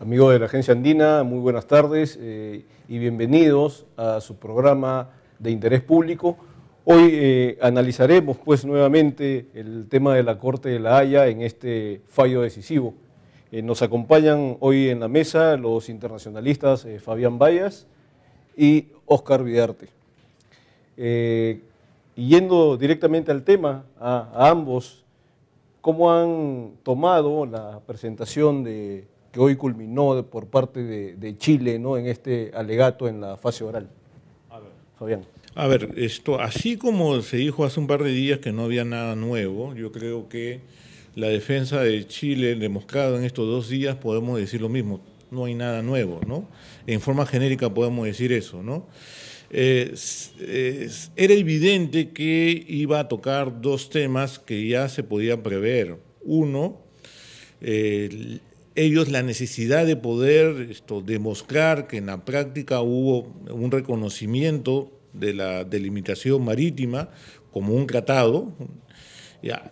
Amigos de la Agencia Andina, muy buenas tardes y bienvenidos a su programa de interés público. Hoy analizaremos pues nuevamente el tema de la Corte de la Haya en este fallo decisivo. Nos acompañan hoy en la mesa los internacionalistas Fabián Bayas y Óscar Vidarte. Y yendo directamente al tema, a ambos, ¿cómo han tomado la presentación que hoy culminó por parte de Chile, ¿no?, en este alegato en la fase oral? A ver, Fabián. A ver, así como se dijo hace un par de días que no había nada nuevo, yo creo que la defensa de Chile demostrada en estos 2 días podemos decir lo mismo, no hay nada nuevo, ¿no? En forma genérica podemos decir eso, ¿no? Era evidente que iba a tocar 2 temas que ya se podía prever. Uno, la necesidad de poder demostrar que en la práctica hubo un reconocimiento de la delimitación marítima como un tratado,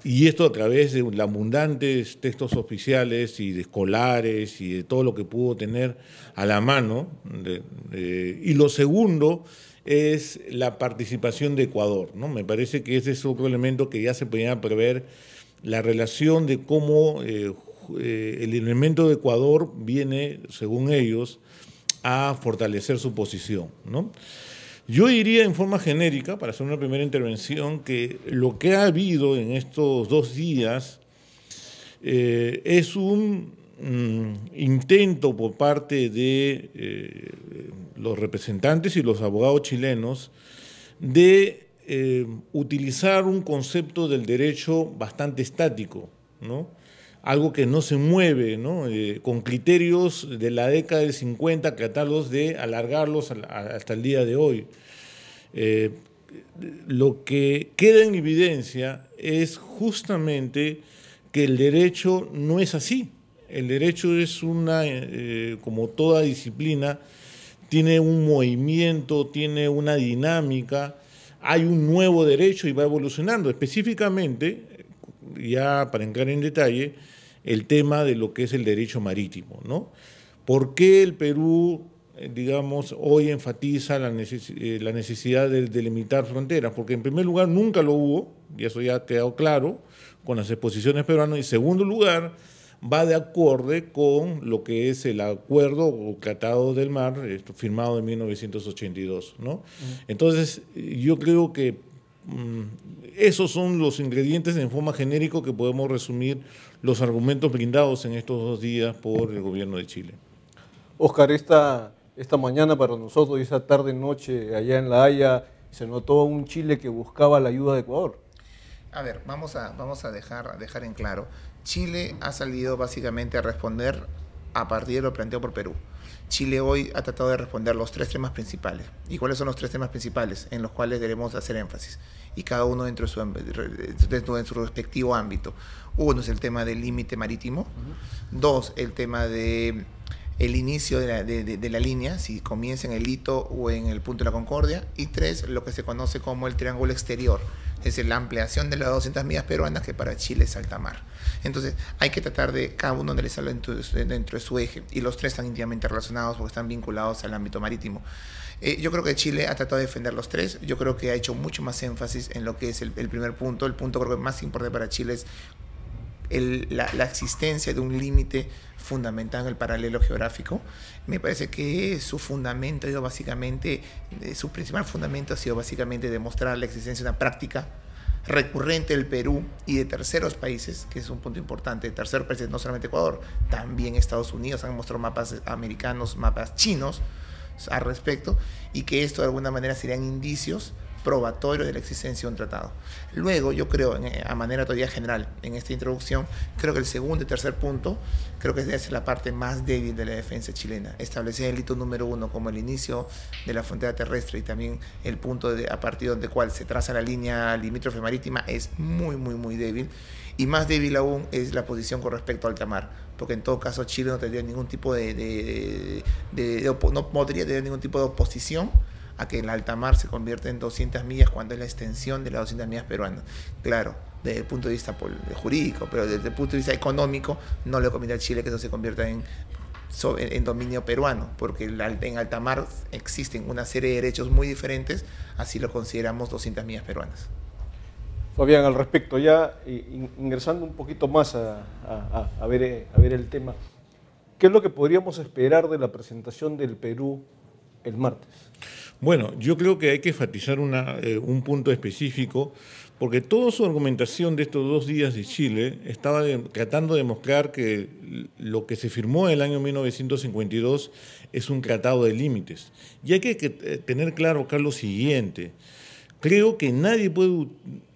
y esto a través de abundantes textos oficiales y de escolares y de todo lo que pudo tener a la mano. Y lo segundo es la participación de Ecuador, ¿no? Me parece que ese es otro elemento que ya se podía prever, la relación de cómo el elemento de Ecuador viene, según ellos, a fortalecer su posición, ¿no? Yo diría en forma genérica, para hacer una primera intervención, que lo que ha habido en estos 2 días es un intento por parte de los representantes y los abogados chilenos de utilizar un concepto del derecho bastante estático, ¿no? Algo que no se mueve, ¿no? Con criterios de la década del 50, tratarlos de alargarlos hasta el día de hoy. Lo que queda en evidencia es justamente que el derecho no es así. El derecho es como toda disciplina, tiene un movimiento, tiene una dinámica, hay un nuevo derecho y va evolucionando. Específicamente, ya para entrar en detalle, el tema de lo que es el derecho marítimo, ¿no? ¿Por qué el Perú, digamos, hoy enfatiza la necesidad de delimitar fronteras? Porque en primer lugar nunca lo hubo, y eso ya ha quedado claro con las exposiciones peruanas, y en segundo lugar va de acorde con lo que es el acuerdo o tratado del mar firmado en 1982, ¿no? Entonces yo creo que esos son los ingredientes en forma genérica que podemos resumir los argumentos brindados en estos 2 días por el gobierno de Chile. Óscar, esta mañana para nosotros y esa tarde-noche allá en La Haya se notó un Chile que buscaba la ayuda de Ecuador. A ver, vamos a dejar en claro. Chile ha salido básicamente a responder a partir de lo planteado por Perú. Chile hoy ha tratado de responder los 3 temas principales. ¿Y cuáles son los 3 temas principales en los cuales debemos hacer énfasis? Y cada uno dentro de su respectivo ámbito. Uno es el tema del límite marítimo. 2, el tema de el inicio de la línea, si comienza en el hito o en el punto de la Concordia. Y 3, lo que se conoce como el triángulo exterior, es decir, la ampliación de las 200 millas peruanas, que para Chile es alta mar. Entonces, hay que tratar de cada uno analizarlo dentro de su eje, y los 3 están íntimamente relacionados porque están vinculados al ámbito marítimo. Yo creo que Chile ha tratado de defender los 3, yo creo que ha hecho mucho más énfasis en lo que es el primer punto. El punto creo que más importante para Chile es la existencia de un límite fundamental en el paralelo geográfico. Me parece que su fundamento ha ido básicamente, su principal fundamento ha sido básicamente demostrar la existencia de una práctica recurrente del Perú y de terceros países, que es un punto importante, de terceros países, no solamente Ecuador, también Estados Unidos han mostrado mapas americanos, mapas chinos al respecto, y que esto de alguna manera serían indicios probatorio de la existencia de un tratado. Luego, yo creo, a manera todavía general, en esta introducción, creo que el segundo y tercer punto, creo que es la parte más débil de la defensa chilena. Establecer el hito número 1 como el inicio de la frontera terrestre y también el punto a partir de cual se traza la línea limítrofe marítima es muy débil. Y más débil aún es la posición con respecto al alta mar, porque en todo caso Chile no tendría ningún tipo no podría tener ningún tipo de oposición a que el alta mar se convierta en 200 millas cuando es la extensión de las 200 millas peruanas. Claro, desde el punto de vista jurídico, pero desde el punto de vista económico no le conviene a Chile que eso se convierta en en dominio peruano, porque en alta mar existen una serie de derechos muy diferentes, así lo consideramos 200 millas peruanas. Fabián, al respecto, ya ingresando un poquito más a ver el tema, ¿qué es lo que podríamos esperar de la presentación del Perú el martes? Bueno, yo creo que hay que enfatizar un punto específico, porque toda su argumentación de estos 2 días de Chile estaba tratando de demostrar que lo que se firmó en el año 1952 es un tratado de límites. Y hay que tener claro acá lo siguiente: creo que nadie puede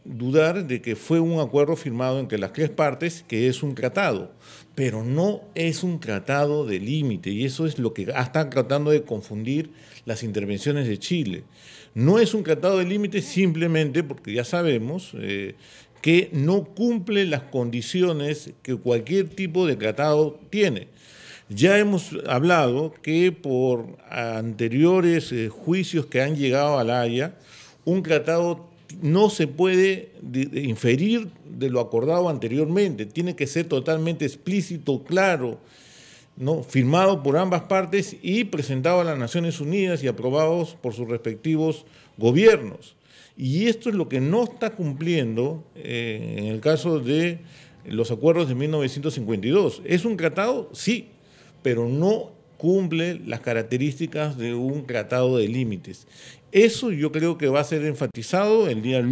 dudar de que fue un acuerdo firmado entre las 3 partes, que es un tratado, pero no es un tratado de límite, y eso es lo que están tratando de confundir las intervenciones de Chile. No es un tratado de límite simplemente porque ya sabemos que no cumple las condiciones que cualquier tipo de tratado tiene. Ya hemos hablado que por anteriores juicios que han llegado a La Haya, un tratado no se puede inferir de lo acordado anteriormente, tiene que ser totalmente explícito, claro, ¿no? Firmado por ambas partes y presentado a las Naciones Unidas y aprobados por sus respectivos gobiernos. Y esto es lo que no está cumpliendo en el caso de los acuerdos de 1952. ¿Es un tratado? Sí, pero no cumple las características de un tratado de límites. Eso yo creo que va a ser enfatizado el día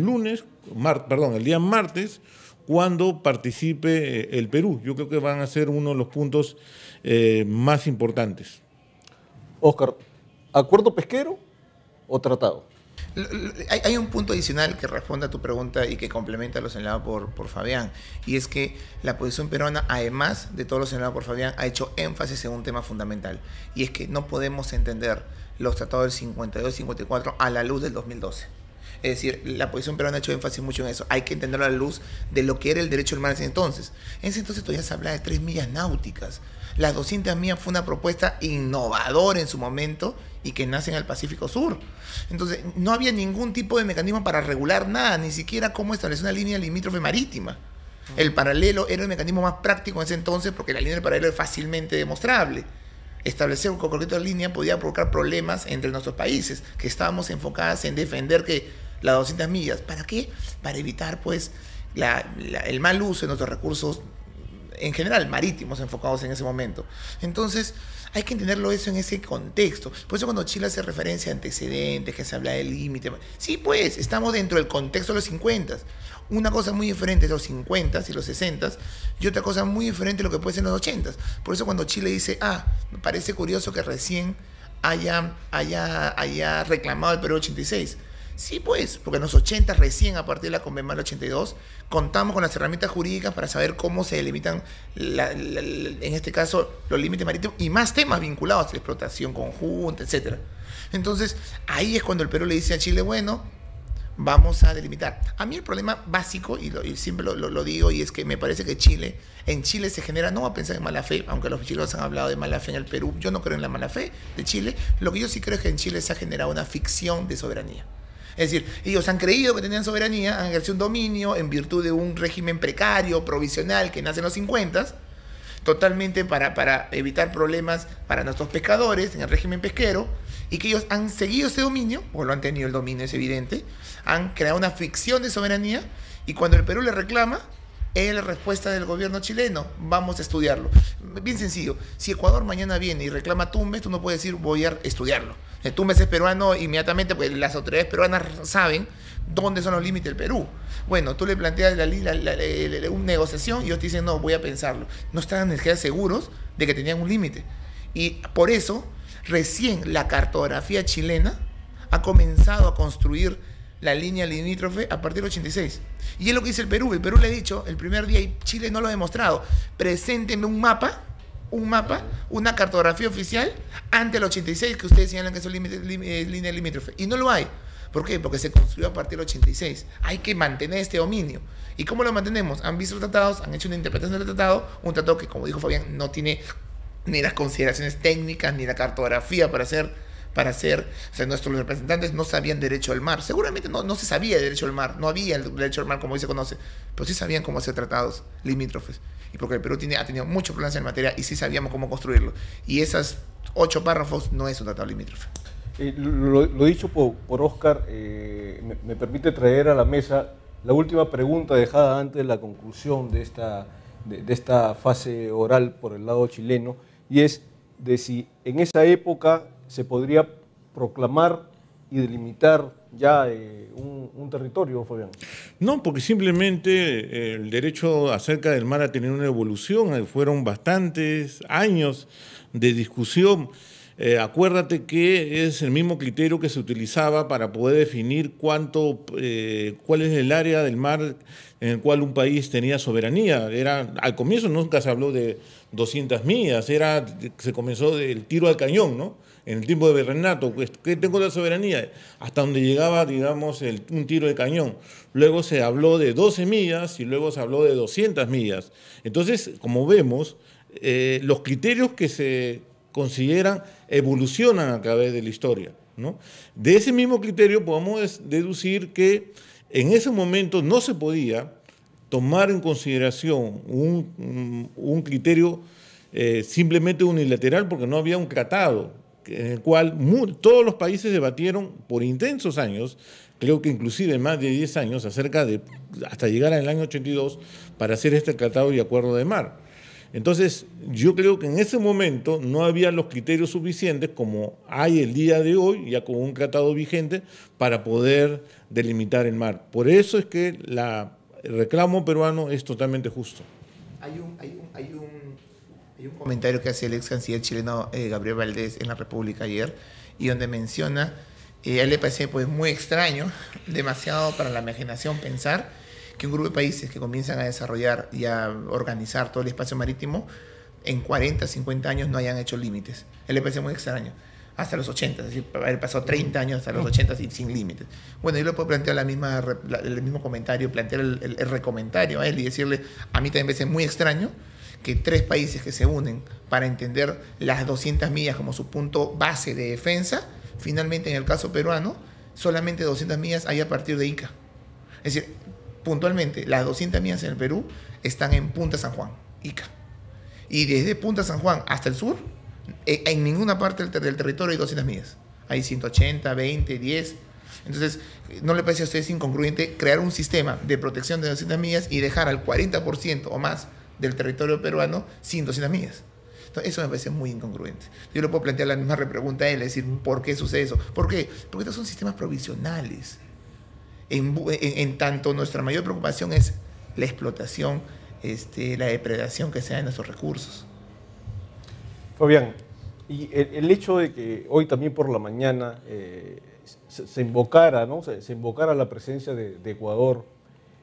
martes, cuando participe el Perú. Yo creo que van a ser uno de los puntos más importantes. Óscar, ¿acuerdo pesquero o tratado? Hay un punto adicional que responde a tu pregunta y que complementa lo señalado por Fabián, y es que la posición peruana, además de todo lo señalado por Fabián, ha hecho énfasis en un tema fundamental, y es que no podemos entender los tratados del 52 y 54 a la luz del 2012. Es decir, la posición peruana ha hecho énfasis mucho en eso. Hay que entenderlo a la luz de lo que era el derecho del mar en ese entonces. En ese entonces todavía se hablaba de 3 millas náuticas. Las 200 millas fue una propuesta innovadora en su momento y que nace en el Pacífico Sur. Entonces, no había ningún tipo de mecanismo para regular nada, ni siquiera cómo establecer una línea limítrofe marítima. El paralelo era el mecanismo más práctico en ese entonces porque la línea del paralelo es fácilmente demostrable. Establecer un concreto de línea podía provocar problemas entre nuestros países, que estábamos enfocados en defender que las 200 millas. ¿Para qué? Para evitar pues el mal uso de nuestros recursos en general marítimos enfocados en ese momento. Entonces hay que entenderlo eso en ese contexto. Por eso cuando Chile hace referencia a antecedentes, que se habla del límite, sí, pues estamos dentro del contexto de los 50. Una cosa muy diferente es los 50 y los 60 y otra cosa muy diferente es lo que puede ser en los 80. Por eso cuando Chile dice, me parece curioso que recién haya reclamado el Perú 86. Sí, pues, porque en los 80 recién, a partir de la Convención 82, contamos con las herramientas jurídicas para saber cómo se delimitan, en este caso, los límites marítimos y más temas vinculados a la explotación conjunta, etc. Entonces, ahí es cuando el Perú le dice a Chile, bueno, vamos a delimitar. A mí el problema básico, y siempre lo digo, y es que me parece que en Chile se genera, no voy a pensar en mala fe, aunque los chilenos han hablado de mala fe en el Perú, yo no creo en la mala fe de Chile. Lo que yo sí creo es que en Chile se ha generado una ficción de soberanía. Es decir, ellos han creído que tenían soberanía, han ejercido un dominio en virtud de un régimen precario, provisional, que nace en los 50, totalmente para evitar problemas para nuestros pescadores en el régimen pesquero, y que ellos han seguido ese dominio, o lo han tenido el dominio, es evidente, han creado una ficción de soberanía, y cuando el Perú le reclama, es la respuesta del gobierno chileno, vamos a estudiarlo. Bien sencillo, si Ecuador mañana viene y reclama Tumbes, tú no puedes decir voy a estudiarlo. El Tumbes es peruano inmediatamente, porque las autoridades peruanas saben dónde son los límites del Perú. Bueno, tú le planteas una negociación y ellos te dicen, no, voy a pensarlo. No estaban ni siquiera seguros de que tenían un límite. Y por eso, recién la cartografía chilena ha comenzado a construir la línea limítrofe a partir del 86. Y es lo que dice el Perú. El Perú le ha dicho el primer día, y Chile no lo ha demostrado, preséntenme un mapa, una cartografía oficial ante el 86 que ustedes señalan que es línea limítrofe. Y no lo hay. ¿Por qué? Porque se construyó a partir del 86. Hay que mantener este dominio. ¿Y cómo lo mantenemos? Han visto los tratados, han hecho una interpretación del tratado, un tratado que, como dijo Fabián, no tiene ni las consideraciones técnicas, ni la cartografía para hacer, o sea, nuestros representantes no sabían derecho al mar. Seguramente no se sabía derecho al mar, no había el derecho al mar como hoy se conoce, pero sí sabían cómo hacer tratados limítrofes. y porque el Perú ha tenido muchos problemas en materia y sí sabíamos cómo construirlo. Y esos 8 párrafos no es un tratado limítrofe. Lo dicho por Oscar me permite traer a la mesa la última pregunta dejada antes de la conclusión de esta fase oral por el lado chileno, y es de si en esa época se podría proclamar y delimitar ya un territorio, Fabián. No, porque simplemente el derecho acerca del mar ha tenido una evolución, fueron bastantes años de discusión. Acuérdate que es el mismo criterio que se utilizaba para poder definir cuál es el área del mar en el cual un país tenía soberanía. Al comienzo nunca se habló de 200 millas, se comenzó del tiro al cañón, ¿no? En el tiempo de Berrenato, pues, ¿qué tengo la soberanía? Hasta donde llegaba, digamos, un tiro de cañón. Luego se habló de 12 millas y luego se habló de 200 millas. Entonces, como vemos, los criterios que se consideran evolucionan a través de la historia, ¿no? De ese mismo criterio podemos deducir que en ese momento no se podía tomar en consideración un criterio simplemente unilateral, porque no había un tratado en el cual todos los países debatieron por intensos años, creo que inclusive más de 10 años, hasta llegar al año 82 para hacer este tratado y acuerdo de mar. Entonces, yo creo que en ese momento no había los criterios suficientes como hay el día de hoy, ya con un tratado vigente, para poder delimitar el mar. Por eso es que el reclamo peruano es totalmente justo. Hay un comentario que hace el ex canciller chileno Gabriel Valdés en la República ayer, y donde menciona, a él le parece pues muy extraño, demasiado para la imaginación pensar que un grupo de países que comienzan a desarrollar y a organizar todo el espacio marítimo en 40, 50 años no hayan hecho límites. A él le parece muy extraño. Hasta los 80, es decir, haber pasado 30 años hasta los 80 sin límites. Bueno, yo le puedo plantear el mismo comentario, plantear el recomentario a él y decirle, a mí también me parece muy extraño que 3 países que se unen para entender las 200 millas como su punto base de defensa, finalmente en el caso peruano, solamente 200 millas hay a partir de Ica. Es decir, puntualmente, las 200 millas en el Perú están en Punta San Juan, Ica. Y desde Punta San Juan hasta el sur, en ninguna parte del territorio hay 200 millas. Hay 180, 20, 10. Entonces, ¿no le parece a ustedes incongruente crear un sistema de protección de 200 millas y dejar al 40% o más del territorio peruano sin 200 millas? Entonces, eso me parece muy incongruente. Yo le puedo plantear la misma repregunta a él, es decir, ¿por qué sucede eso? ¿Por qué? Porque estos son sistemas provisionales. En tanto, nuestra mayor preocupación es la explotación, la depredación que se da de nuestros recursos. Fabián, y el hecho de que hoy también por la mañana se invocara, ¿no? se invocara la presencia de Ecuador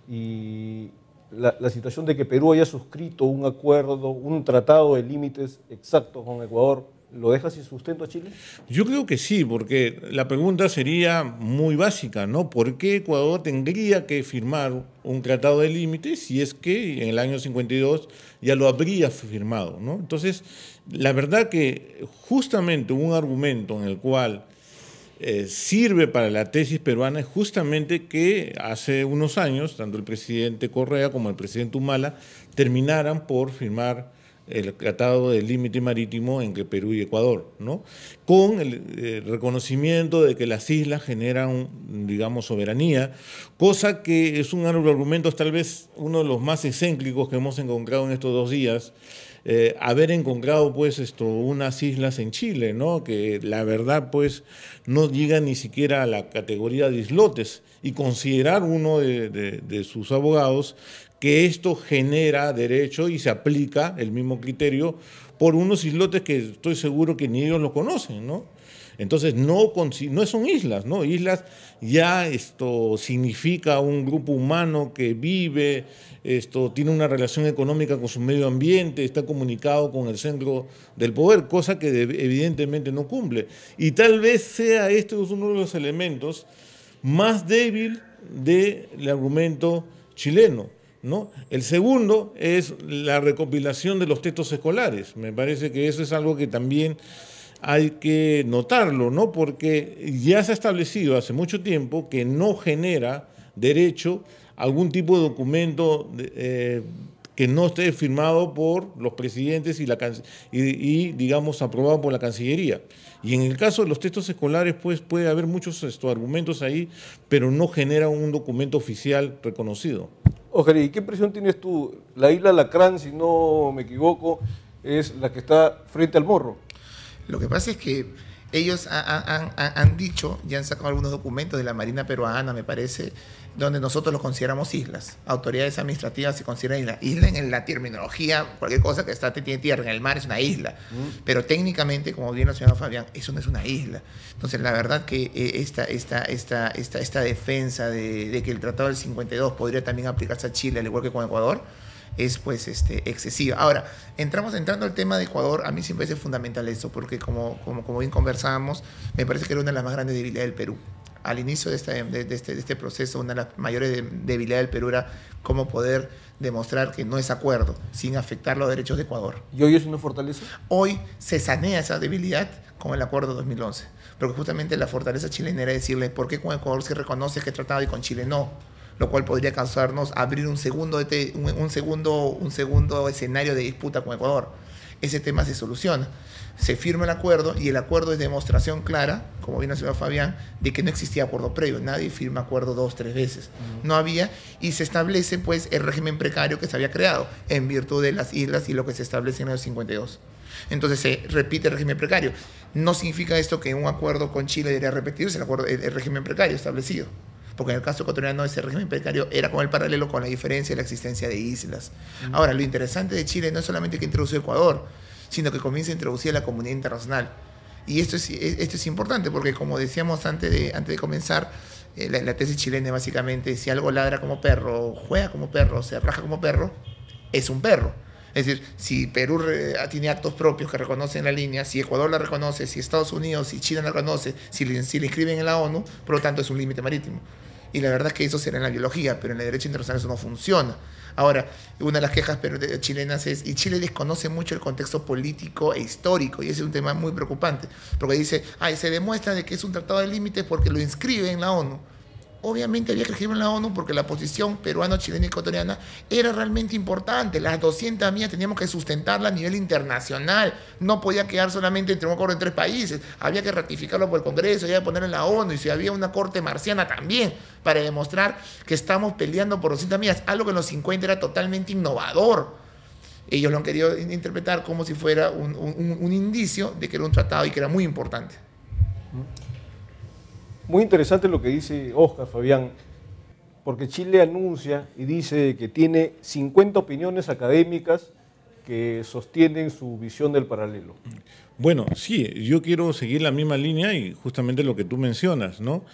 y la situación de que Perú haya suscrito un acuerdo, un tratado de límites exactos con Ecuador, ¿lo deja sin sustento a Chile? Yo creo que sí, porque la pregunta sería muy básica, ¿no? ¿Por qué Ecuador tendría que firmar un tratado de límites si es que en el año 52 ya lo habría firmado, ¿no? Entonces, la verdad que justamente un argumento en el cual sirve para la tesis peruana es justamente que hace unos años, tanto el presidente Correa como el presidente Humala terminaran por firmar el Tratado de Límite Marítimo entre Perú y Ecuador, ¿no? Con el reconocimiento de que las islas generan, digamos, soberanía, cosa que es un argumento tal vez uno de los más excéntricos que hemos encontrado en estos 2 días, haber encontrado pues unas islas en Chile, ¿no? Que la verdad pues no llegan ni siquiera a la categoría de islotes, y considerar uno de sus abogados que esto genera derecho y se aplica el mismo criterio por unos islotes que estoy seguro que ni ellos lo conocen, ¿no? Entonces no son islas, ¿no? Islas ya significa un grupo humano que vive, tiene una relación económica con su medio ambiente, está comunicado con el centro del poder, cosa que evidentemente no cumple. Y tal vez sea uno de los elementos más débil del argumento chileno, ¿no? El segundo es la recopilación de los textos escolares. Me parece que eso es algo que también hay que notarlo, ¿no? Porque ya se ha establecido hace mucho tiempo que no genera derecho a algún tipo de documento que no esté firmado por los presidentes y digamos, aprobado por la Cancillería. Y en el caso de los textos escolares, pues puede haber muchos argumentos ahí, pero no genera un documento oficial reconocido. Óscar, ¿y qué impresión tienes tú? La isla Lacrán, si no me equivoco, es la que está frente al Morro. Lo que pasa es que ellos han dicho y han sacado algunos documentos de la Marina peruana, me parece, donde nosotros los consideramos islas. Autoridades administrativas se consideran islas. Isla en la terminología, cualquier cosa que tiene tierra en el mar es una isla. Pero técnicamente, como bien lo señor Fabián, eso no es una isla. Entonces, la verdad que esta defensa de que el Tratado del 52 podría también aplicarse a Chile, al igual que con Ecuador, es pues excesiva. Ahora, entrando al tema de Ecuador, a mí siempre es fundamental eso, porque como bien conversábamos, me parece que era una de las más grandes debilidades del Perú. Al inicio de este proceso, una de las mayores debilidades del Perú era cómo poder demostrar que no es acuerdo sin afectar los derechos de Ecuador. ¿Y hoy es una fortaleza? Hoy se sanea esa debilidad con el acuerdo 2011, porque justamente la fortaleza chilena era decirle por qué con Ecuador se reconoce que es tratado y con Chile no, lo cual podría causarnos abrir un segundo escenario de disputa con Ecuador. Ese tema se soluciona. Se firma el acuerdo y el acuerdo es demostración clara, como bien ha señor Fabián, de que no existía acuerdo previo. Nadie firma acuerdo 2, 3 veces. No había, y se establece pues el régimen precario que se había creado en virtud de las islas y lo que se establece en el 52. Entonces se repite el régimen precario. No significa esto que un acuerdo con Chile debería repetirse el régimen precario establecido, porque en el caso ecuatoriano ese régimen precario era como el paralelo, con la diferencia de la existencia de islas. Ahora, lo interesante de Chile no es solamente que introdució Ecuador, sino que comienza a introducir a la comunidad internacional. Y esto es importante porque, como decíamos antes de comenzar, la tesis chilena es básicamente: si algo ladra como perro, juega como perro, se raja como perro, es un perro. Es decir, si Perú tiene actos propios que reconocen la línea, si Ecuador la reconoce, si Estados Unidos, si China la reconoce, si le inscriben en la ONU, por lo tanto es un límite marítimo. Y la verdad es que eso será en la biología, pero en el derecho internacional eso no funciona. Ahora, una de las quejas chilenas es, y Chile desconoce mucho el contexto político e histórico, y ese es un tema muy preocupante, porque dice, se demuestra de que es un tratado de límites porque lo inscribe en la ONU. Obviamente había que escribir en la ONU porque la posición peruana, chilena y ecuatoriana era realmente importante. Las 200 millas teníamos que sustentarla a nivel internacional. No podía quedar solamente entre un acuerdo en 3 países. Había que ratificarlo por el Congreso, había que ponerlo en la ONU, y si había una corte marciana también, para demostrar que estamos peleando por 200 millas, algo que en los 50 era totalmente innovador. Ellos lo han querido interpretar como si fuera un indicio de que era un tratado y que era muy importante. Muy interesante lo que dice Óscar, Fabián, porque Chile anuncia y dice que tiene 50 opiniones académicas que sostienen su visión del paralelo. Bueno, sí, yo quiero seguir la misma línea y justamente lo que tú mencionas, ¿no?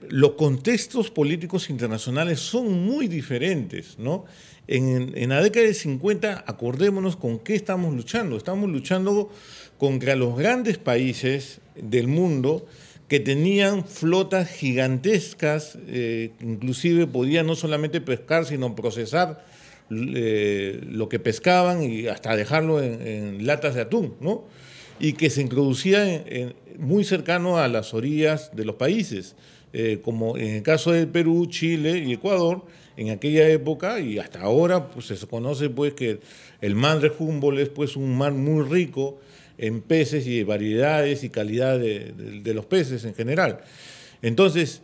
Los contextos políticos internacionales son muy diferentes, ¿no? En la década de 50, acordémonos con qué estamos luchando. Estamos luchando contra los grandes países del mundo que tenían flotas gigantescas, inclusive podían no solamente pescar, sino procesar lo que pescaban y hasta dejarlo en latas de atún, ¿no? Y que se introducía muy cercano a las orillas de los países, como en el caso del Perú, Chile y Ecuador, en aquella época, y hasta ahora pues, se conoce pues, que el mar de Humboldt es pues, un mar muy rico en peces y variedades y calidad de los peces en general. Entonces,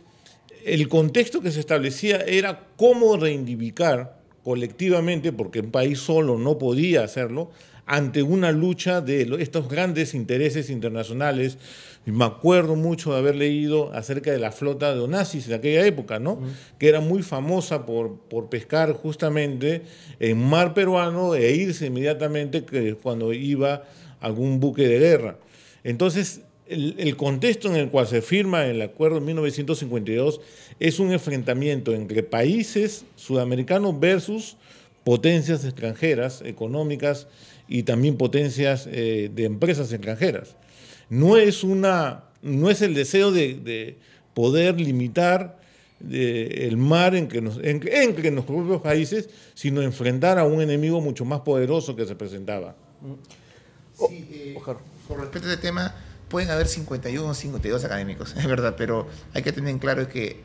el contexto que se establecía era cómo reivindicar colectivamente, porque un país solo no podía hacerlo, ante una lucha de estos grandes intereses internacionales. Y me acuerdo mucho de haber leído acerca de la flota de Onassis de aquella época, ¿no? Que era muy famosa por pescar justamente en mar peruano e irse inmediatamente cuando iba algún buque de guerra. Entonces, el contexto en el cual se firma el acuerdo en 1952 es un enfrentamiento entre países sudamericanos versus potencias extranjeras, económicas y también potencias de empresas extranjeras. No es el deseo de poder limitar el mar entre los propios países, sino enfrentar a un enemigo mucho más poderoso que se presentaba. Sí, con respecto a este tema, pueden haber 51 o 52 académicos, es verdad, pero hay que tener en claro que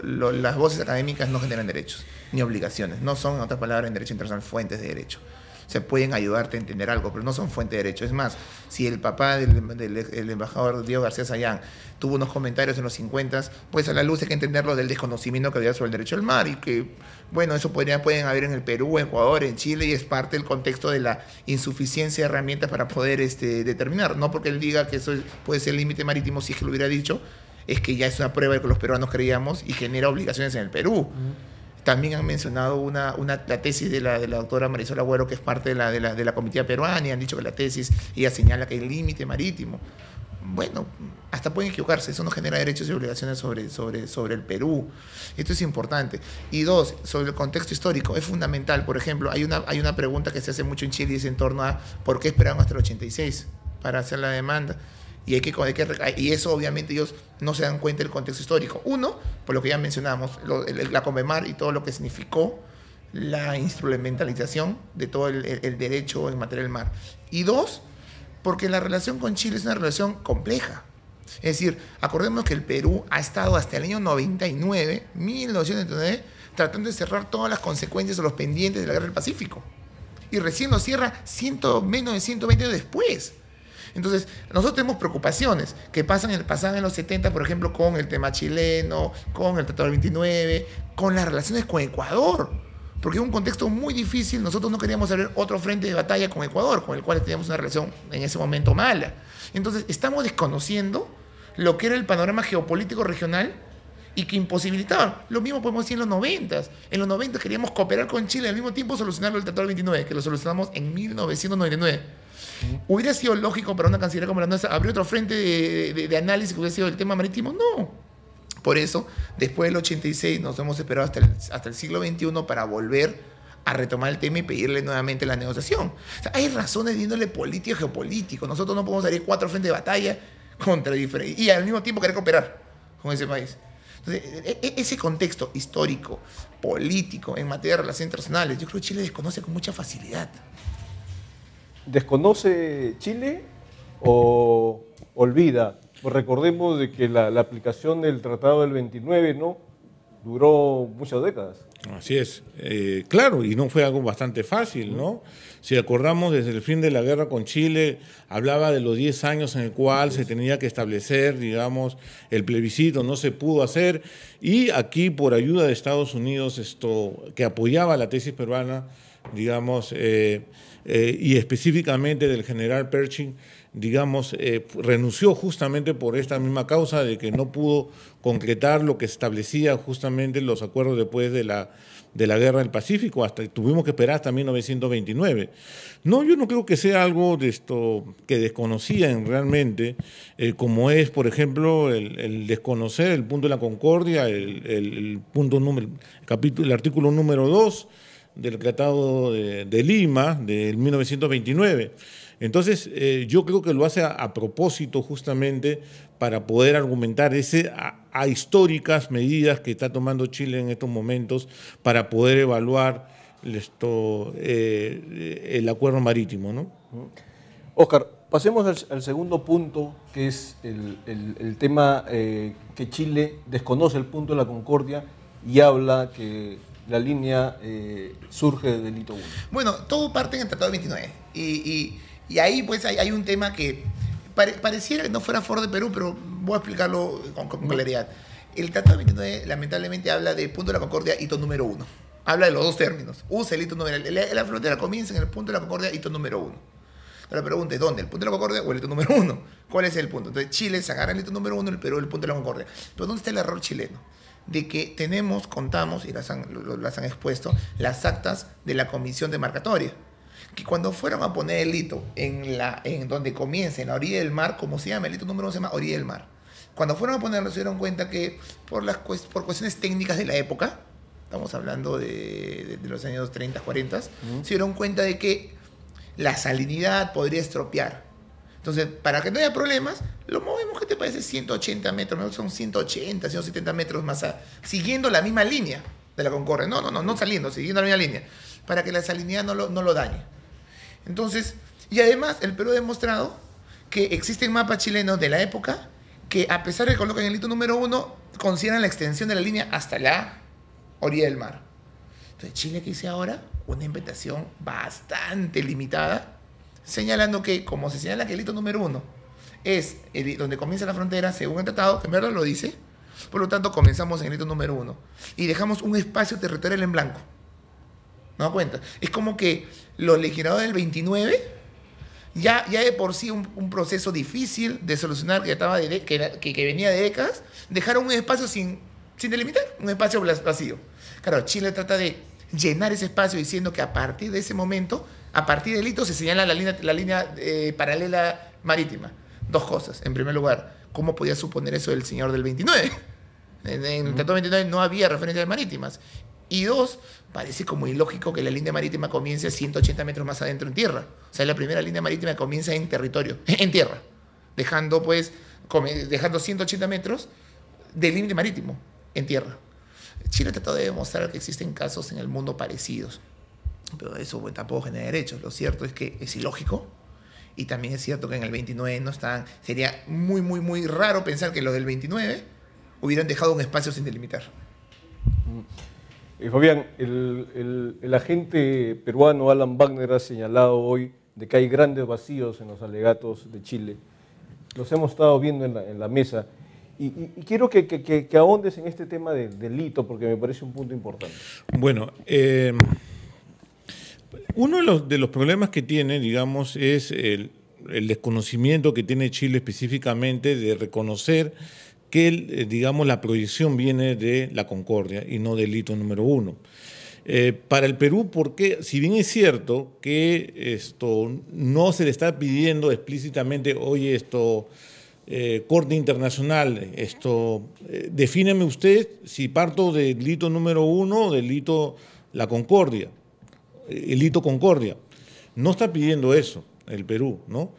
las voces académicas no generan derechos ni obligaciones, no son, en otras palabras, en derecho internacional, fuentes de derecho. O sea, pueden ayudarte a entender algo, pero no son fuente de derecho. Es más, si el papá del embajador Diego García Sayán tuvo unos comentarios en los 50, pues a la luz hay que entenderlo del desconocimiento que había sobre el derecho al mar y que, bueno, eso pueden haber en el Perú, en Ecuador, en Chile, y es parte del contexto de la insuficiencia de herramientas para poder determinar. No porque él diga que eso puede ser el límite marítimo, si es que lo hubiera dicho, es que ya es una prueba de que los peruanos creíamos y genera obligaciones en el Perú. También han mencionado la tesis de la doctora Marisol Agüero, que es parte de la comitiva peruana, y han dicho que la tesis, ella señala que hay límite marítimo. Bueno, hasta pueden equivocarse, eso no genera derechos y obligaciones sobre el Perú. Esto es importante. Y dos, sobre el contexto histórico, es fundamental. Por ejemplo, hay una pregunta que se hace mucho en Chile y es en torno a ¿por qué esperaron hasta el 86 para hacer la demanda? Y eso obviamente ellos no se dan cuenta del contexto histórico. Uno, por lo que ya mencionamos, la Convemar y todo lo que significó la instrumentalización de todo el derecho en materia del mar. Y dos, porque la relación con Chile es una relación compleja. Es decir, acordemos que el Perú ha estado hasta el año 1999, tratando de cerrar todas las consecuencias o los pendientes de la Guerra del Pacífico. Y recién lo cierra menos de 120 años después. Entonces, nosotros tenemos preocupaciones que pasaban en los 70, por ejemplo, con el tema chileno, con el Tratado del 29, con las relaciones con Ecuador, porque es un contexto muy difícil. Nosotros no queríamos abrir otro frente de batalla con Ecuador, con el cual teníamos una relación en ese momento mala. Entonces, estamos desconociendo lo que era el panorama geopolítico regional y que imposibilitaba. Lo mismo podemos decir en los 90. En los 90 queríamos cooperar con Chile y al mismo tiempo solucionarlo el Tratado del 29, que lo solucionamos en 1999. ¿Hubiera sido lógico para una cancillería como la nuestra abrir otro frente de análisis que hubiera sido el tema marítimo? No. Por eso, después del 86 nos hemos esperado hasta el siglo XXI para volver a retomar el tema y pedirle nuevamente la negociación. O sea, hay razones de índole político y geopolítico. Nosotros no podemos abrir 4 frentes de batalla contra diferentes y al mismo tiempo querer cooperar con ese país. Entonces, ese contexto histórico, político, en materia de relaciones internacionales, yo creo que Chile desconoce con mucha facilidad. ¿Desconoce Chile o olvida? Pues recordemos de que la aplicación del Tratado del 29, ¿no?, duró muchas décadas. Así es, claro, y no fue algo bastante fácil, ¿no? Si acordamos, desde el fin de la guerra con Chile, hablaba de los 10 años en el cual se tenía que establecer, digamos, el plebiscito, no se pudo hacer, y aquí, por ayuda de Estados Unidos, que apoyaba la tesis peruana, digamos, y específicamente del general Pershing, digamos, renunció justamente por esta misma causa de que no pudo concretar lo que establecía justamente los acuerdos después de la Guerra del Pacífico, hasta tuvimos que esperar hasta 1929. No, yo no creo que sea algo de esto que desconocían realmente, como es, por ejemplo, el desconocer el punto de la concordia, el artículo número 2 del Tratado de Lima del 1929. Entonces, yo creo que lo hace a propósito justamente para poder argumentar a históricas medidas que está tomando Chile en estos momentos para poder evaluar el acuerdo marítimo, ¿no? Óscar, pasemos al segundo punto, que es el tema que Chile desconoce el punto de la concordia y habla que la línea surge del hito 1. Bueno, todo parte en el Tratado del 29 y ahí pues hay un tema que pareciera que no fuera foro de Perú, pero voy a explicarlo con claridad. El Tratado del 29 lamentablemente habla de punto de la concordia, hito número 1. Habla de los dos términos. Usa el hito número 1. La frontera comienza en el punto de la concordia, hito número 1. La pregunta es, ¿dónde? ¿El punto de la concordia o el hito número 1? ¿Cuál es el punto? Entonces Chile se agarra el hito número 1, el Perú el punto de la concordia. Pero ¿dónde está el error chileno? De que contamos, y las han expuesto, las actas de la Comisión Demarcatoria, que cuando fueron a poner el hito en donde comienza, en la orilla del mar, como se llama, el hito número 1 se llama orilla del mar. Cuando fueron a ponerlo se dieron cuenta que por cuestiones técnicas de la época, estamos hablando de los años 30, 40, se dieron cuenta de que la salinidad podría estropear. Entonces, para que no haya problemas, lo movemos, ¿qué te parece? 180 metros, son 180, 170 metros más, siguiendo la misma línea de la Concordia. No saliendo, siguiendo la misma línea, para que la salinidad no lo dañe. Entonces, y además, el Perú ha demostrado que existen mapas chilenos de la época que, a pesar de que colocan el hito número 1, consideran la extensión de la línea hasta la orilla del mar. Entonces, Chile, ¿qué dice ahora? Una interpretación bastante limitada, señalando que, como se señala que el hito número 1 es donde comienza la frontera, según el tratado, que en verdad lo dice, por lo tanto, comenzamos en el hito número 1 y dejamos un espacio territorial en blanco. ¿No da cuenta? Es como que los legisladores del 29, ya de por sí un proceso difícil de solucionar que venía de décadas, dejaron un espacio sin delimitar, un espacio vacío. Claro, Chile trata de llenar ese espacio diciendo que a partir de ese momento, a partir del hito, se señala la línea paralela marítima. Dos cosas. En primer lugar, ¿cómo podía suponer eso el señor del 29? En el Tratado 29 no había referencias marítimas. Y dos, parece como ilógico que la línea marítima comience a 180 metros más adentro en tierra. O sea, la primera línea marítima comienza en territorio, en tierra, dejando 180 metros de límite marítimo en tierra. Chile ha tratado de demostrar que existen casos en el mundo parecidos, pero eso tampoco genera derechos. Lo cierto es que es ilógico, y también es cierto que en el 29 no están. Sería muy, muy, muy raro pensar que los del 29 hubieran dejado un espacio sin delimitar. Fabián, el agente peruano Alan Wagner ha señalado hoy de que hay grandes vacíos en los alegatos de Chile. Los hemos estado viendo en la mesa. Y quiero que ahondes en este tema del hito, porque me parece un punto importante. Bueno, uno de los problemas que tiene, digamos, es el desconocimiento que tiene Chile específicamente de reconocer que, digamos, la proyección viene de la Concordia y no del hito número 1. Para el Perú, porque si bien es cierto que esto no se le está pidiendo explícitamente, oye, Corte Internacional, defíname usted si parto del hito número 1 o del hito la Concordia, el hito Concordia. No está pidiendo eso el Perú, ¿no?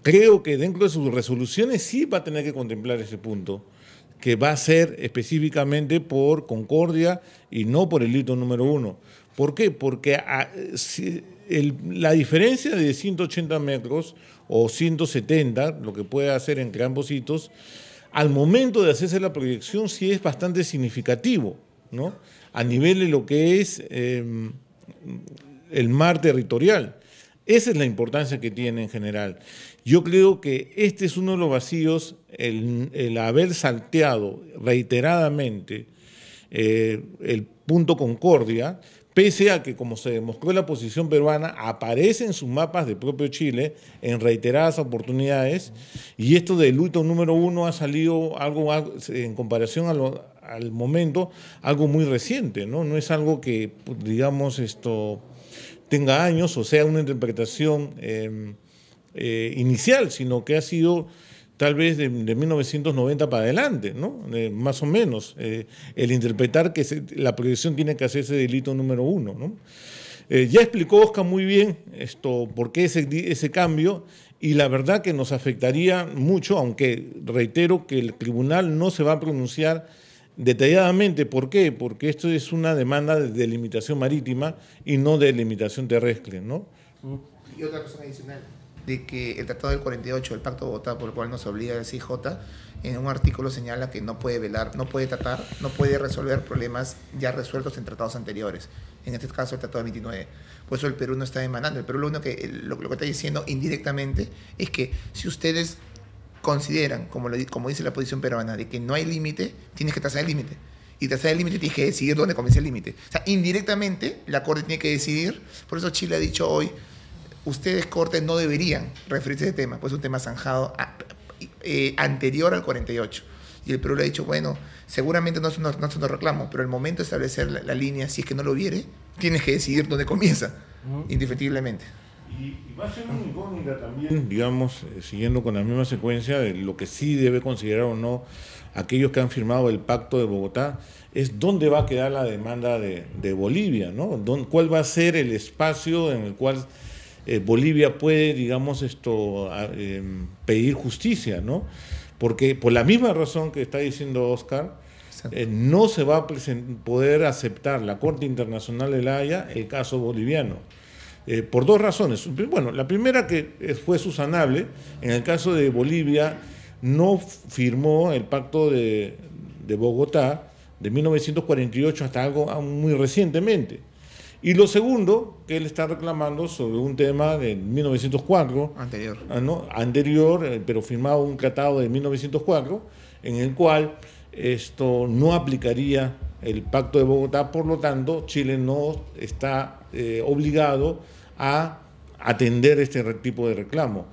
Creo que dentro de sus resoluciones sí va a tener que contemplar ese punto, que va a ser específicamente por Concordia y no por el hito número 1. ¿Por qué? Porque la diferencia de 180 metros o 170, lo que puede hacer entre ambos hitos, al momento de hacerse la proyección sí es bastante significativo, ¿no? A nivel de lo que es el mar territorial. Esa es la importancia que tiene en general. Yo creo que este es uno de los vacíos, el haber salteado reiteradamente el punto Concordia, pese a que, como se demostró, la posición peruana aparece en sus mapas de propio Chile en reiteradas oportunidades, y esto del hito número 1 ha salido algo en comparación al momento, algo muy reciente, ¿no? No es algo que, digamos, tenga años o sea una interpretación inicial, sino que ha sido tal vez de 1990 para adelante, ¿no? Más o menos, el interpretar que la proyección tiene que hacerse del hito número 1, ¿no? Ya explicó Oscar muy bien por qué ese cambio, y la verdad que nos afectaría mucho, aunque reitero que el tribunal no se va a pronunciar detalladamente. ¿Por qué? Porque esto es una demanda de delimitación marítima y no de delimitación terrestre, ¿no? Y otra cosa adicional, de que el Tratado del 48, el Pacto de Bogotá, por el cual nos obliga el CIJ, en un artículo señala que no puede velar, no puede tratar, no puede resolver problemas ya resueltos en tratados anteriores. En este caso, el Tratado del 29. Por eso el Perú no está demandando. El Perú lo que está diciendo indirectamente es que si ustedes consideran, como dice la posición peruana, de que no hay límite, tienes que trazar el límite. Y trazar el límite tienes que decidir dónde comienza el límite. O sea, indirectamente, la Corte tiene que decidir. Por eso Chile ha dicho hoy, ustedes, Corte, no deberían referirse a ese tema, pues es un tema zanjado anterior al 48. Y el Perú le ha dicho, bueno, seguramente no es un reclamo, pero el momento de establecer la línea, si es que no lo hubiere, tienes que decidir dónde comienza, indefectiblemente. Y va a ser una incógnita también, digamos, siguiendo con la misma secuencia de lo que sí debe considerar o no aquellos que han firmado el Pacto de Bogotá, es dónde va a quedar la demanda de Bolivia, ¿no? ¿Cuál va a ser el espacio en el cual Bolivia puede, digamos, pedir justicia, ¿no? Porque por la misma razón que está diciendo Oscar, no se va a poder aceptar la Corte Internacional de La Haya el caso boliviano. por dos razones. Bueno, la primera que fue subsanable, en el caso de Bolivia no firmó el Pacto de Bogotá de 1948 hasta algo muy recientemente. Y lo segundo, que él está reclamando sobre un tema de 1904, anterior, pero firmado un tratado de 1904, en el cual esto no aplicaría el Pacto de Bogotá, por lo tanto, Chile no está obligado a atender este tipo de reclamo.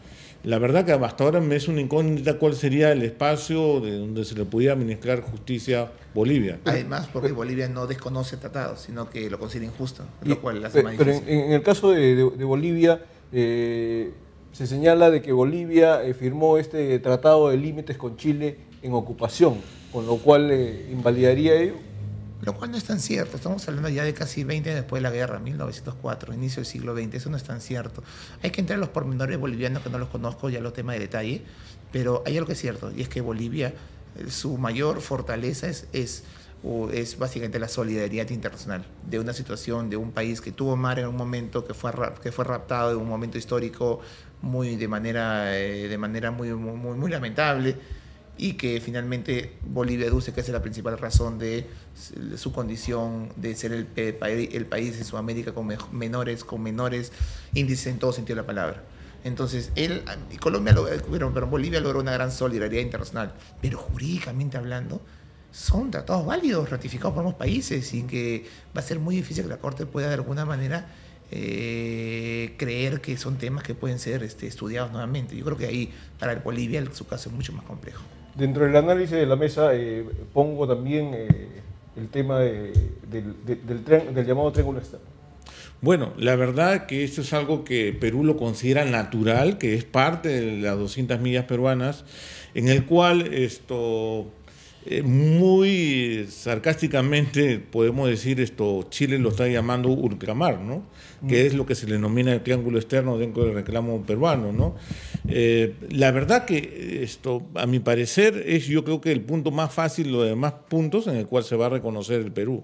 La verdad que hasta ahora me es una incógnita cuál sería el espacio de donde se le pudiera administrar justicia a Bolivia. Además, porque Bolivia no desconoce tratados, sino que lo considera injusto, lo cual hace más difícil. Pero en el caso de Bolivia, se señala de que Bolivia firmó este tratado de límites con Chile en ocupación, con lo cual invalidaría ello. Lo cual no es tan cierto. Estamos hablando ya de casi 20 años después de la guerra, 1904, inicio del siglo XX. Eso no es tan cierto. Hay que entrar en los pormenores bolivianos, que no los conozco, ya los temas de detalle, pero hay algo que es cierto, y es que Bolivia, su mayor fortaleza es básicamente la solidaridad internacional de una situación, de un país que tuvo mar en un momento, que fue raptado en un momento histórico de manera muy lamentable, y que finalmente Bolivia deduce que esa es la principal razón de su condición de ser el país en Sudamérica con menores índices en todo sentido de la palabra. Entonces, Bolivia logró una gran solidaridad internacional, pero jurídicamente hablando, son tratados válidos, ratificados por ambos países, y que va a ser muy difícil que la Corte pueda de alguna manera creer que son temas que pueden ser estudiados nuevamente. Yo creo que ahí, para el Bolivia, su caso es mucho más complejo. Dentro del análisis de la mesa pongo también el tema del llamado triángulo externo. Bueno, la verdad que esto es algo que Perú lo considera natural, que es parte de las 200 millas peruanas, en el cual muy sarcásticamente podemos decir Chile lo está llamando ultramar, ¿no? Que es lo que se le denomina el triángulo externo dentro del reclamo peruano, ¿no? La verdad que a mi parecer, yo creo que el punto más fácil, los demás puntos en el cual se va a reconocer el Perú.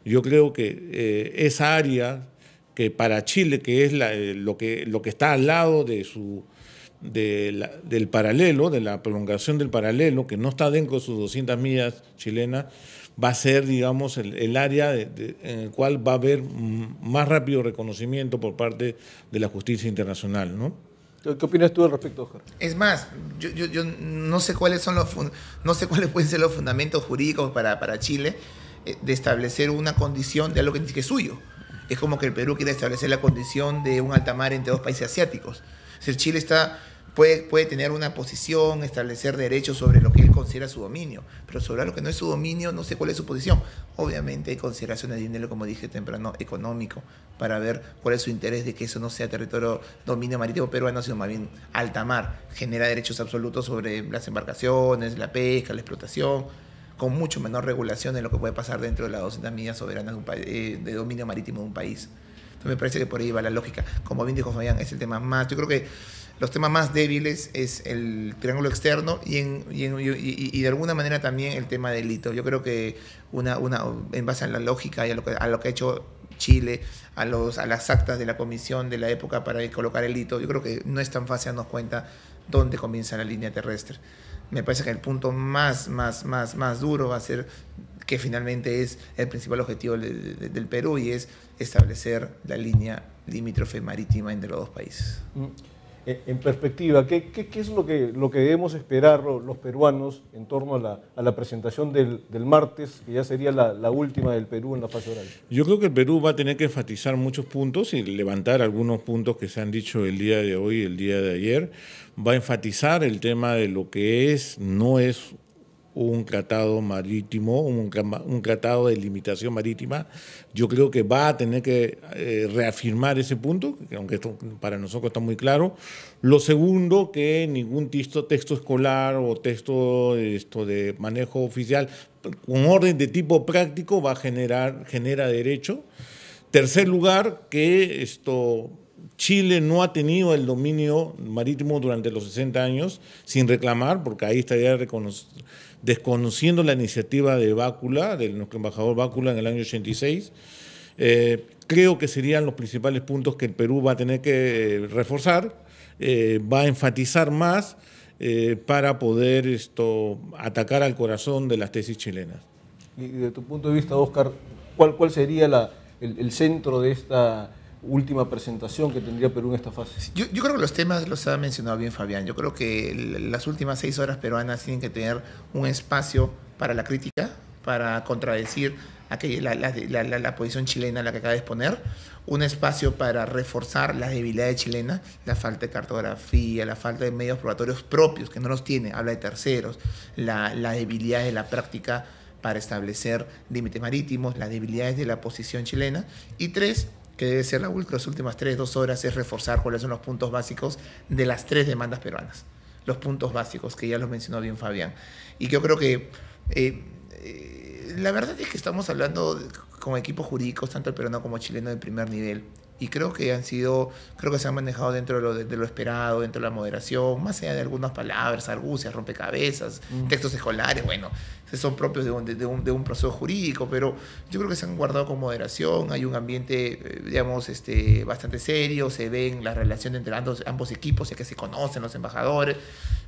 Yo creo que esa área que para Chile, que es lo que está al lado del paralelo, de la prolongación del paralelo, que no está dentro de sus 200 millas chilenas, va a ser, digamos, el área en el cual va a haber más rápido reconocimiento por parte de la justicia internacional, ¿no? ¿Qué opinas tú al respecto, Oscar? Es más, yo no sé cuáles pueden ser los fundamentos jurídicos para Chile de establecer una condición de algo que es suyo. Es como que el Perú quiere establecer la condición de un alta mar entre dos países asiáticos. Es decir, Chile puede tener una posición, establecer derechos sobre lo que él considera su dominio, pero sobre lo que no es su dominio no sé cuál es su posición. Obviamente hay consideraciones de dinero, como dije temprano, económico, para ver cuál es su interés de que eso no sea dominio marítimo peruano, sino más bien alta mar. Genera derechos absolutos sobre las embarcaciones, la pesca, la explotación, con mucho menor regulación en lo que puede pasar dentro de las 200 millas soberanas de dominio marítimo de un país. Entonces me parece que por ahí va la lógica. Como bien dijo Fabián, es el tema más... Yo creo que los temas más débiles es el triángulo externo y de alguna manera también el tema del hito. Yo creo que en base a la lógica y a lo que ha hecho Chile, a las actas de la comisión de la época para colocar el hito, yo creo que no es tan fácil darnos cuenta dónde comienza la línea terrestre. Me parece que el punto más duro va a ser que finalmente es el principal objetivo del Perú, y es establecer la línea limítrofe marítima entre los dos países. En perspectiva, ¿qué es lo que debemos esperar los peruanos en torno a la presentación del martes, que ya sería la última del Perú en la fase oral? Yo creo que el Perú va a tener que enfatizar muchos puntos y levantar algunos puntos que se han dicho el día de hoy y el día de ayer. Va a enfatizar el tema de lo que no es un tratado marítimo, un tratado de limitación marítima. Yo creo que va a tener que reafirmar ese punto, aunque esto para nosotros está muy claro. Lo segundo, que ningún texto escolar o texto de manejo oficial con orden de tipo práctico genera derecho. Tercer lugar, que Chile no ha tenido el dominio marítimo durante los 60 años sin reclamar, porque ahí estaría desconociendo la iniciativa de Bácula, de nuestro embajador Bácula en el año 86. creo que serían los principales puntos que el Perú va a tener que reforzar, va a enfatizar más para poder atacar al corazón de las tesis chilenas. Y de tu punto de vista, Óscar, ¿cuál sería el centro de esta última presentación que tendría Perú en esta fase? Yo creo que los temas los ha mencionado bien Fabián. Yo creo que las últimas 6 horas peruanas tienen que tener un espacio para la crítica, para contradecir la posición chilena a la que acaba de exponer, un espacio para reforzar las debilidades chilenas, la falta de cartografía, la falta de medios probatorios propios, que no los tiene, habla de terceros, las debilidades de la práctica para establecer límites marítimos, las debilidades de la posición chilena, y 3, que debe ser las últimas 2 horas, es reforzar cuáles son los puntos básicos de las 3 demandas peruanas, los puntos básicos, que ya los mencionó bien Fabián. Y yo creo que la verdad es que estamos hablando con equipos jurídicos, tanto el peruano como el chileno, de primer nivel. Y creo que se han manejado dentro de lo esperado, dentro de la moderación, más allá de algunas palabras, argucias, rompecabezas, textos escolares, bueno, son propios de un proceso jurídico, pero yo creo que se han guardado con moderación, hay un ambiente, digamos, bastante serio, se ven las relaciones entre ambos equipos, ya que se conocen los embajadores.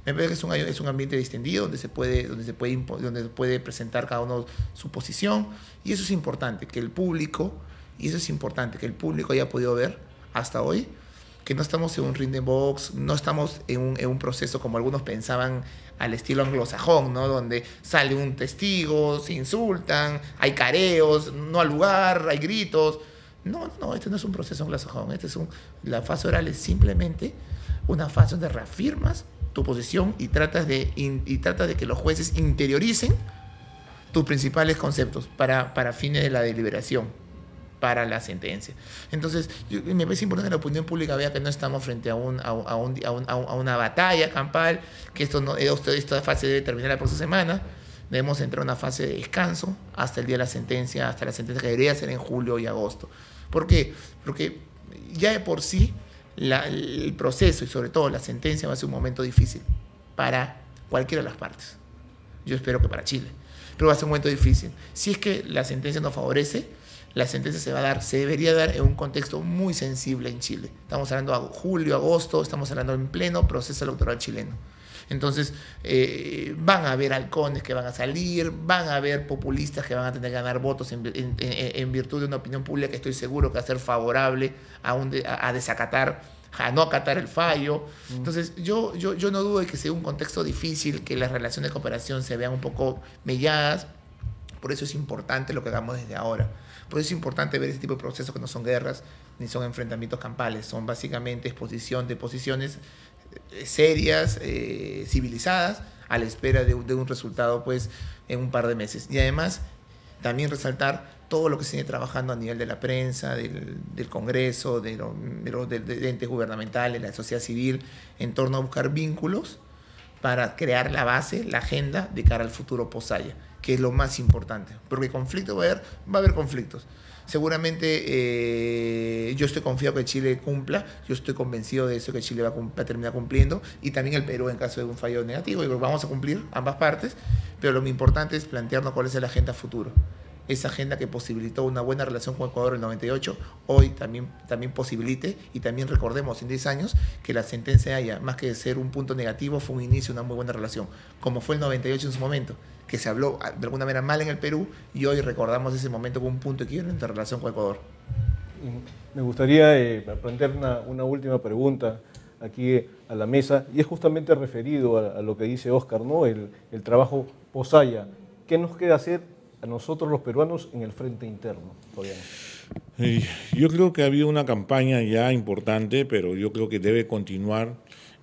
Me parece que es un ambiente distendido donde se puede presentar cada uno su posición, y eso es importante, que el público haya podido ver hasta hoy que no estamos en un ring de box, no estamos en un proceso como algunos pensaban al estilo anglosajón, ¿no? Donde sale un testigo, se insultan, hay careos, no al lugar, hay gritos. No, este no es un proceso anglosajón, la fase oral es simplemente una fase donde reafirmas tu posición y tratas de que los jueces interioricen tus principales conceptos para fines de la deliberación, para la sentencia. Entonces, me parece importante que la opinión pública vea que no estamos frente a una batalla campal, que esta fase debe terminar la próxima semana. Debemos entrar en una fase de descanso hasta el día de la sentencia, hasta la sentencia que debería ser en julio y agosto. ¿Por qué? Porque ya de por sí el proceso y sobre todo la sentencia va a ser un momento difícil para cualquiera de las partes. Yo espero que para Chile, pero va a ser un momento difícil. Si es que la sentencia nos favorece, la sentencia se debería dar en un contexto muy sensible en Chile. Estamos hablando de julio, agosto, estamos hablando en pleno proceso electoral chileno. Entonces, van a haber halcones que van a salir, van a haber populistas que van a tener que ganar votos en virtud de una opinión pública que estoy seguro que va a ser favorable a desacatar, a no acatar el fallo. Entonces, yo no dudo de que sea un contexto difícil, que las relaciones de cooperación se vean un poco melladas. Por eso es importante lo que hagamos desde ahora. Por eso es importante ver este tipo de procesos que no son guerras ni son enfrentamientos campales, son básicamente exposición de posiciones serias, civilizadas, a la espera de un resultado pues, en un par de meses. Y además, también resaltar todo lo que se viene trabajando a nivel de la prensa, del Congreso, de entes gubernamentales, de la sociedad civil, en torno a buscar vínculos para crear la base, la agenda de cara al futuro post-Haya, que es lo más importante, porque conflicto va a haber conflictos. Seguramente yo estoy confiado que Chile cumpla, yo estoy convencido de eso, que Chile va a terminar cumpliendo, y también el Perú en caso de un fallo negativo, y vamos a cumplir ambas partes, pero lo importante es plantearnos cuál es la agenda futuro. Esa agenda que posibilitó una buena relación con Ecuador en el 98, hoy también posibilite, y también recordemos en 10 años que la sentencia de Haya, más que ser un punto negativo, fue un inicio de una muy buena relación, como fue el 98 en su momento, que se habló de alguna manera mal en el Perú, y hoy recordamos ese momento como un punto de quiebre en nuestra relación con Ecuador. Me gustaría plantear una última pregunta aquí a la mesa, y es justamente referido a lo que dice Óscar, ¿no? El trabajo post-Haya. ¿Qué nos queda hacer a nosotros los peruanos en el frente interno, Fabián? Yo creo que ha habido una campaña ya importante, pero yo creo que debe continuar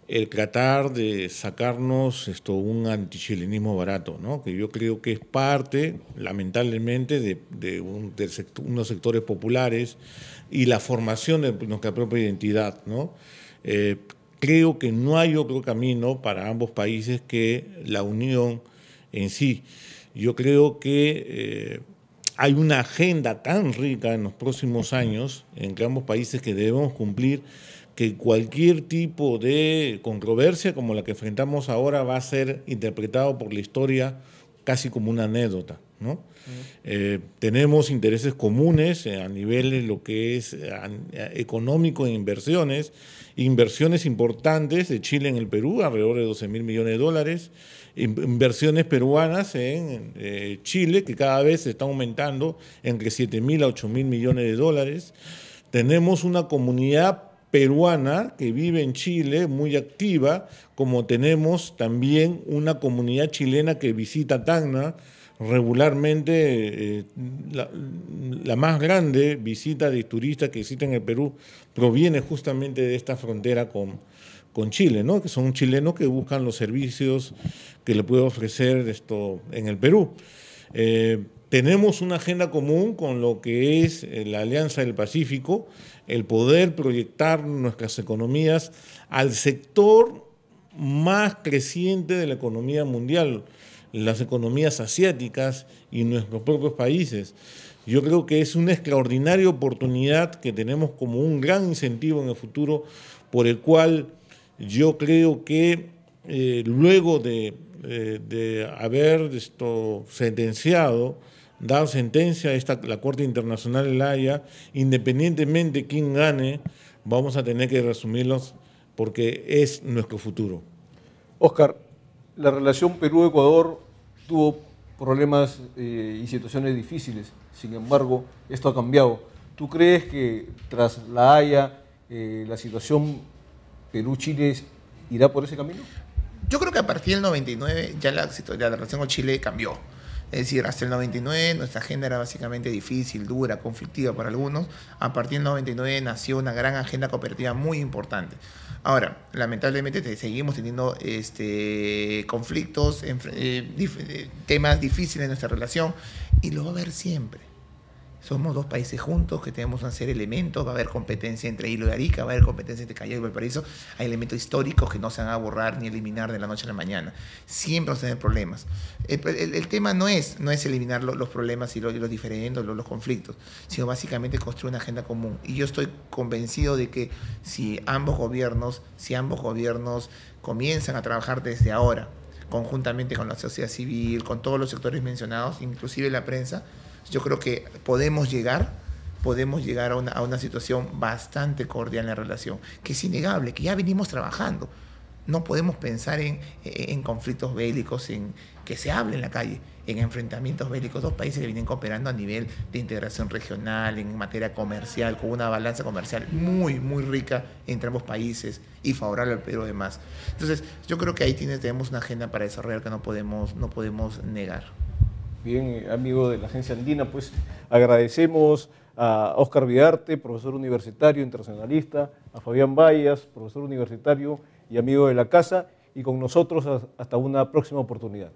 el tratar de sacarnos un antichilenismo barato, ¿no? Que yo creo que es parte, lamentablemente, de unos sectores populares y la formación de nuestra propia identidad, ¿no? Creo que no hay otro camino para ambos países que la unión en sí. Yo creo que hay una agenda tan rica en los próximos años entre ambos países que debemos cumplir, que cualquier tipo de controversia como la que enfrentamos ahora va a ser interpretado por la historia casi como una anécdota, ¿no? Tenemos intereses comunes a nivel de lo que es económico en inversiones importantes de Chile en el Perú, alrededor de 12.000 millones de dólares, inversiones peruanas en Chile, que cada vez se está aumentando entre 7.000 a 8.000 millones de dólares. Tenemos una comunidad peruana que vive en Chile muy activa, como tenemos también una comunidad chilena que visita Tacna regularmente. La más grande visita de turistas que visitan el Perú proviene justamente de esta frontera con Chile, ¿no? Que son chilenos que buscan los servicios que le puede ofrecer esto en el Perú. Tenemos una agenda común con lo que es la Alianza del Pacífico, el poder proyectar nuestras economías al sector más creciente de la economía mundial, las economías asiáticas y nuestros propios países. Yo creo que es una extraordinaria oportunidad que tenemos como un gran incentivo en el futuro, por el cual yo creo que luego de haber dado sentencia a la Corte Internacional de La Haya, independientemente de quién gane, vamos a tener que resumirlos porque es nuestro futuro. Óscar, la relación Perú-Ecuador tuvo problemas y situaciones difíciles, sin embargo, esto ha cambiado. ¿Tú crees que tras La Haya la situación Perú-Chile irá por ese camino? Yo creo que a partir del 99 ya la relación con Chile cambió. Es decir, hasta el 99 nuestra agenda era básicamente difícil, dura, conflictiva para algunos. A partir del 99 nació una gran agenda cooperativa muy importante. Ahora, lamentablemente seguimos teniendo conflictos, temas difíciles en nuestra relación, y lo va a haber siempre. Somos dos países juntos que tenemos una serie de elementos, va a haber competencia entre Hilo y Arica, va a haber competencia entre Callao y Valparaíso, hay elementos históricos que no se van a borrar ni eliminar de la noche a la mañana. Siempre vamos a tener problemas. El tema no es eliminar los problemas y los diferendos, los conflictos, sino básicamente construir una agenda común. Y yo estoy convencido de que si ambos gobiernos comienzan a trabajar desde ahora, conjuntamente con la sociedad civil, con todos los sectores mencionados, inclusive la prensa, yo creo que podemos llegar a una situación bastante cordial en la relación, que es innegable, que ya venimos trabajando. No podemos pensar en conflictos bélicos, en que se hable en la calle, en enfrentamientos bélicos. Dos países que vienen cooperando a nivel de integración regional, en materia comercial, con una balanza comercial muy, muy rica entre ambos países y favorable al Perú además. Entonces, yo creo que ahí tenemos una agenda para desarrollar que no podemos negar. Bien, amigo de la Agencia Andina, pues agradecemos a Óscar Vidarte, profesor universitario internacionalista, a Fabián Bayas, profesor universitario y amigo de la casa, y con nosotros hasta una próxima oportunidad.